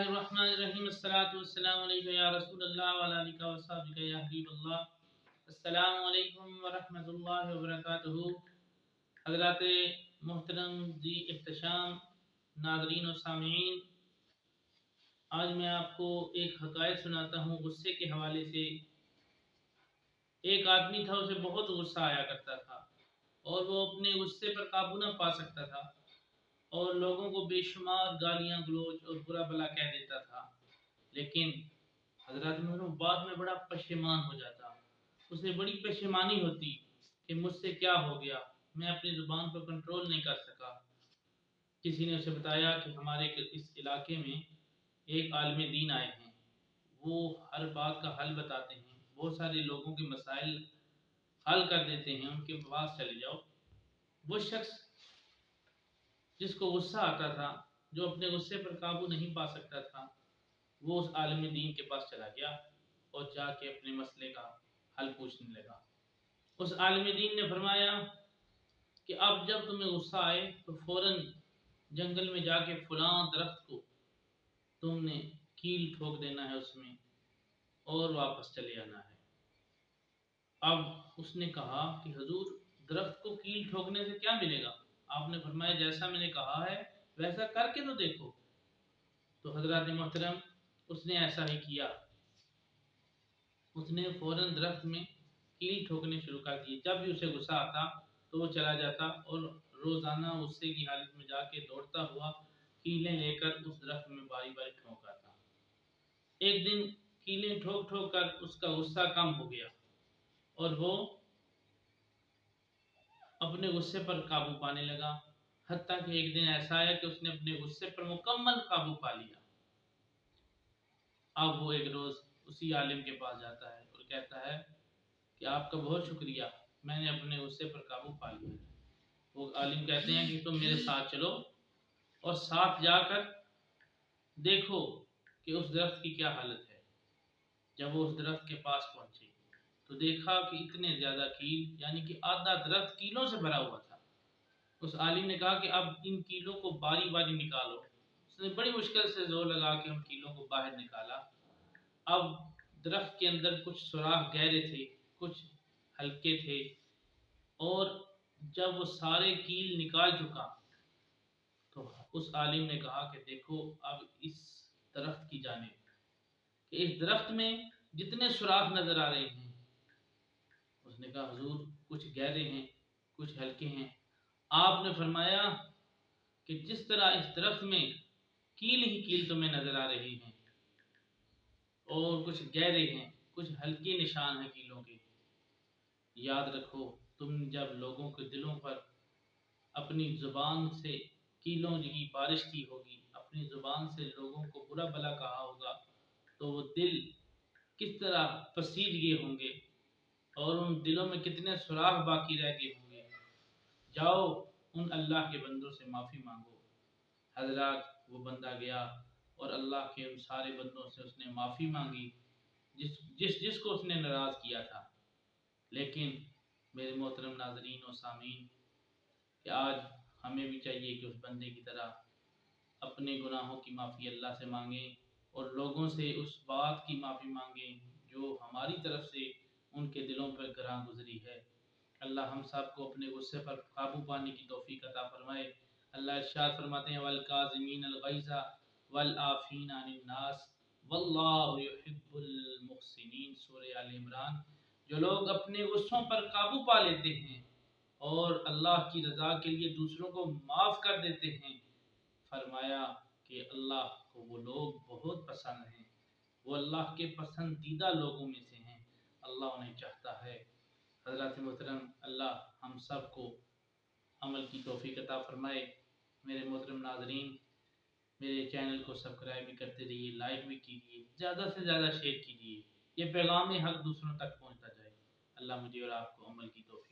الرحمن الرحیم الصلاۃ والسلام علیکم یا رسول اللہ وعلی آلہ وصحبہ یا حبیب اللہ۔ السلام علیکم ورحمۃ اللہ وبرکاتہ۔ حضرات محترم ذی احتشام ناظرین و سامعین، آج میں آپ کو ایک حکایت سناتا ہوں غصے کے حوالے سے۔ ایک آدمی تھا، اسے بہت غصہ آیا کرتا تھا اور وہ اپنے غصے پر قابو نہ پا سکتا تھا اور لوگوں کو بے شمار گالیاں گلوچ اور برا بھلا کہہ دیتا تھا، لیکن حضرات محترم بعد میں بڑا پشیمان ہو جاتا۔ اسے بڑی پشیمانی ہوتی کہ مجھ سے کیا ہو گیا، میں اپنی زبان پر کنٹرول نہیں کر سکا۔ کسی نے اسے بتایا کہ ہمارے اس علاقے میں ایک عالم دین آئے ہیں، وہ ہر بات کا حل بتاتے ہیں، بہت سارے لوگوں کے مسائل حل کر دیتے ہیں، ان کے پاس چلے جاؤ۔ وہ شخص جس کو غصہ آتا تھا، جو اپنے غصے پر قابو نہیں پا سکتا تھا، وہ اس عالم دین کے پاس چلا گیا اور جا کے اپنے مسئلے کا حل پوچھنے لگا۔ اس عالم دین نے فرمایا کہ اب جب تمہیں غصہ آئے تو فوراً جنگل میں جا کے فلاں درخت کو تم نے کیل ٹھوک دینا ہے اس میں اور واپس چلے آنا ہے۔ اب اس نے کہا کہ حضور، درخت کو کیل ٹھوکنے سے کیا ملے گا؟ آپ نے فرمایا جیسا میں نے کہا ہے ویسا کر کے تو دیکھو۔ تو حضرات محترم اس نے ایسا ہی کیا، اس نے فوراً درخت میں کیل ٹھوکنے شروع کر دی۔ جب بھی اسے غصہ آتا تو وہ چلا جاتا اور روزانہ غصے کی حالت میں جا کے دوڑتا ہوا کیلیں لے کر اس درخت میں باری باری ٹھوک آتا۔ ایک دن کیلیں ٹھوک ٹھوک کر اس کا غصہ کم ہو گیا اور وہ اپنے غصے پر قابو پانے لگا، حتیٰ کہ ایک دن ایسا آیا کہ اس نے اپنے غصے پر مکمل قابو پا لیا۔ اب وہ ایک روز اسی عالم کے پاس جاتا ہے اور کہتا ہے کہ آپ کا بہت شکریہ، میں نے اپنے غصے پر قابو پا لیا۔ وہ عالم کہتے ہیں کہ تم میرے ساتھ چلو اور ساتھ جا کر دیکھو کہ اس درخت کی کیا حالت ہے۔ جب وہ اس درخت کے پاس پہنچے تو دیکھا کہ اتنے زیادہ کیل، یعنی کہ آدھا درخت کیلوں سے بھرا ہوا تھا۔ اس عالم نے کہا کہ اب ان کیلوں کو باری باری نکالو۔ اس نے بڑی مشکل سے زور لگا کے ان کیلوں کو باہر نکالا۔ اب درخت کے اندر کچھ سوراخ گہرے تھے، کچھ ہلکے تھے، اور جب وہ سارے کیل نکال چکا تو اس عالم نے کہا کہ دیکھو اب اس درخت کی جانب، کہ اس درخت میں جتنے سوراخ نظر آ رہے ہیں، اس نے کہا حضور کچھ گہرے ہیں کچھ ہلکے ہیں۔ آپ نے فرمایا کہ جس طرح اس درخت میں کیل ہی کیل تمہیں نظر آ رہی ہیں اور کچھ گہرے ہیں کچھ ہلکے نشان ہیں کیلوں کے، یاد رکھو تم جب لوگوں کے دلوں پر اپنی زبان سے کیلوں کی بارش کی ہوگی، اپنی زبان سے لوگوں کو برا بھلا کہا ہوگا، تو وہ دل کس طرح پسیج گئے ہوں گے اور ان دلوں میں کتنے سوراخ باقی رہ گئے ہوں گے۔ جاؤ ان اللہ کے بندوں سے معافی مانگو۔ حضرات وہ بندہ گیا اور اللہ کے ان سارے بندوں سے اس نے معافی مانگی جس کو اس نے ناراض کیا تھا۔ لیکن میرے محترم ناظرین و سامعین، کہ آج ہمیں بھی چاہیے کہ اس بندے کی طرح اپنے گناہوں کی معافی اللہ سے مانگیں اور لوگوں سے اس بات کی معافی مانگیں جو ہماری طرف سے ان کے دلوں پر گراں گزری ہے۔ اللہ ہم سب کو اپنے غصے پر قابو پانے کی توفیق عطا فرمائے۔ اللہ ارشاد فرماتے ہیں والکاظمین الغیظ والعافین عن الناس واللہ یحب المحسنین، سورہ آل عمران۔ جو لوگ اپنے غصوں پر قابو پا لیتے ہیں اور اللہ کی رضا کے لیے دوسروں کو معاف کر دیتے ہیں، فرمایا کہ اللہ کو وہ لوگ بہت پسند ہیں، وہ اللہ کے پسندیدہ لوگوں میں سے ہیں، اللہ انہیں چاہتا ہے۔ حضرات محترم، اللہ ہم سب کو عمل کی توفیق عطا فرمائے۔ میرے محترم ناظرین، میرے چینل کو سبسکرائب بھی کرتے رہیے، لائک بھی کیجیے، زیادہ سے زیادہ شیئر کیجیے، یہ پیغام حق دوسروں تک پہنچتا جائے۔ اللہ مجھے اور آپ کو عمل کی توفیق